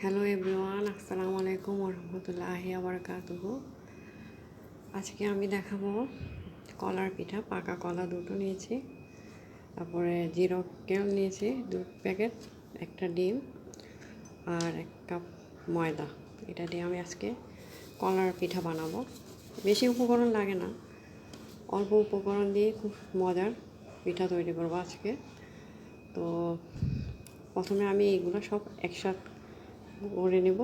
Hello everyone, আসসালামু আলাইকুম ওরহমতুল্লাহি ওয়াবারাকাতুহু। আজকে আমি দেখাবো কলার পিঠা। পাকা কলা দুটো নিয়েছি, তারপরে জিরো কেল নিয়েছি 2 প্যাকেট, একটা ডিম আর 1 কাপ ময়দা। এটা দিয়ে আমি আজকে কলার পিঠা বানাবো। বেশি উপকরণ লাগে না, অল্প উপকরণ দিয়ে খুব মজার পিঠা তৈরি করবো আজকে। তো প্রথমে আমি এগুলো সব একসাথে করে নেব।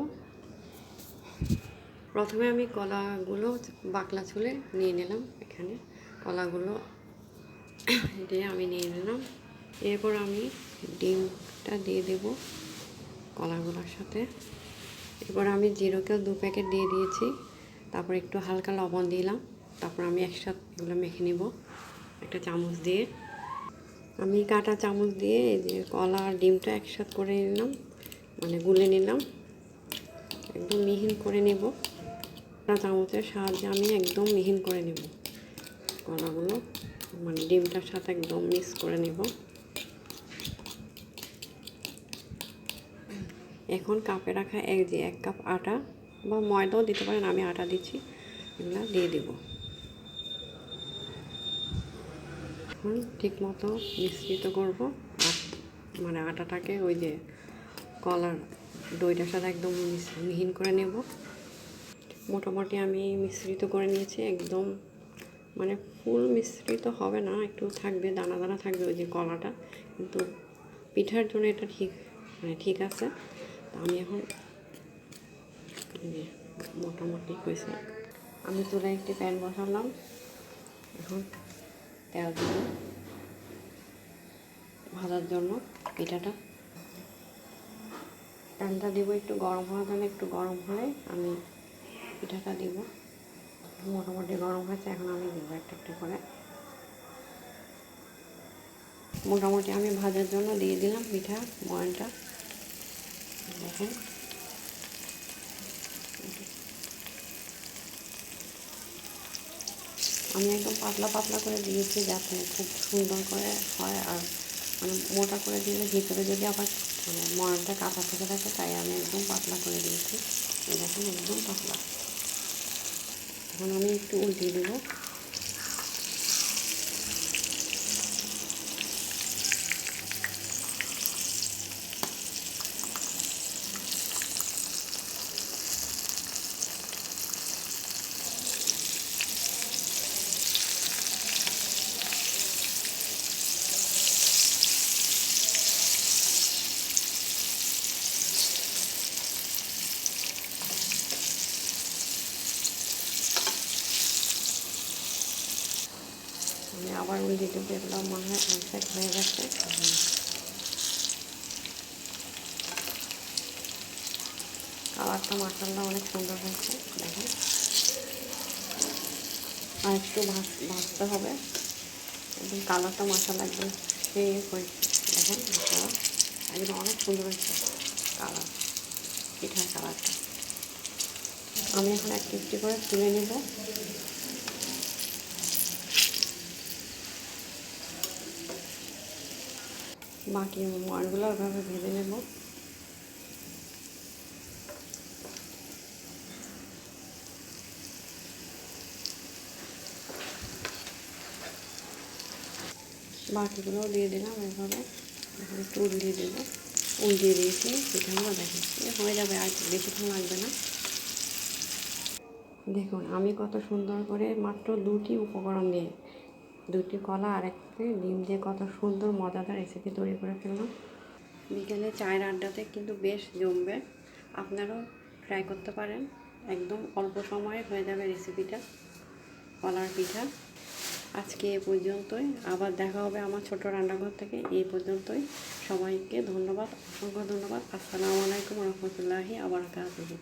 প্রথমে আমি কলাগুলো বাকলা ছুলে নিয়ে নিলাম। এখানে কলাগুলো দিয়ে আমি নিয়ে নিলাম। এরপর আমি ডিমটা দিয়ে দেব কলাগুলোর সাথে। এরপর আমি জিরোকেও 2 প্যাকেট দিয়ে দিয়েছি। তারপর একটু হালকা লবণ দিলাম। তারপর আমি একসাথে এগুলো মেখে নেব একটা চামচ দিয়ে। আমি কাঁটা চামচ দিয়ে এই যে কলা আর ডিমটা একসাথে করে নিলাম, মানে গুলে নিলাম, একদম মিহিন করে নেব। কাঁটা চামচের সাহায্যে আমি একদম মিহিন করে নেব কলাগুলো, মানে ডিমটার সাথে একদম মিক্স করে নেব। এখন কাপে রাখা 1 কাপ আটা বা ময়দাও দিতে পারেন, আমি আটা দিচ্ছি, এগুলো দিয়ে দেব। এখন ঠিক মতো মিশ্রিত করব, মানে আটাটাকে ওই যে কলার দইটার সাথে একদম মিহিন করে নেব। মোটামুটি আমি মিশ্রিত করে নিয়েছি, একদম মানে ফুল মিশ্রিত হবে না, একটু থাকবে, দানা দানা থাকবে ওই যে কলাটা, কিন্তু পিঠার জন্য এটা ঠিক আছে। তো আমি এখন মোটামুটি হয়েছে। আমি চুলায় একটি প্যান বসালাম, এখন তেল দিব ভাজার জন্য পিঠাটা। প্যানটা দিব একটু গরম হওয়ার জন্য, একটু গরম হলে আমি পিঠাটা দিব। মোটামুটি গরম হয়েছে, এখন আমি দেবো একটা একটা করে। মোটামুটি আমি ভাজার জন্য দিয়ে দিলাম পিঠা ময়নটা। দেখেন আমি একদম পাতলা পাতলা করে দিয়েছি, যাতে খুব সুন্দর করে হয়। আর মানে মোটা করে দিলে ভিতরে যদি আবার মানে ময়নটা কাঁচা থেকে থাকে, তাই আমি একদম পাতলা করে দিয়েছি। দেখেন একদম পাতলা। এখন আমি একটু উল্টিয়ে দেবো। আমি আবার উল্টে দেবো, এগুলো মনে হয় এক হয়ে গেছে। কালারটা মাশাআল্লাহ অনেক সুন্দর হয়েছে, দেখেন। আর একটু ভাজতে হবে, একদম কালারটা মাশাআল্লাহ একদম সেই হয়েছে, দেখেন মাশাআল্লাহ একদম অনেক সুন্দর হয়েছে কালার, পিঠার কালারটা। আমি এখন একটু একটু করে তুলে নেব। বাকি ময়নগুলো ওইভাবে ভেজে নেব। বাকিগুলোও দিয়ে দিলাম এভাবে। এখন একটু উল্টিয়ে দেবো, উল্টিয়ে দিয়েছি পিঠাগুলো। দেখেন হয়ে যাবে, আর বেশিক্ষণ লাগবে না। দেখুন আমি কত সুন্দর করে মাত্র 2টি উপকরণ দিয়ে, 2টি কলা আর 1টি ডিম দিয়ে কত সুন্দর মজাদার রেসিপি তৈরি করে ফেললাম। বিকেলে চায়ের আড্ডাতে কিন্তু বেশ জমবে, আপনারাও ট্রাই করতে পারেন। একদম অল্প সময়ে হয়ে যাবে রেসিপিটা, কলার পিঠা। আজকে এ পর্যন্তই, আবার দেখা হবে আমার ছোট রান্নাঘর থেকে। এই পর্যন্তই, সবাইকে ধন্যবাদ, অসংখ্য ধন্যবাদ। আসসালামু আলাইকুম রহমতুল্লাহি ওয়া বারাকাতুহু।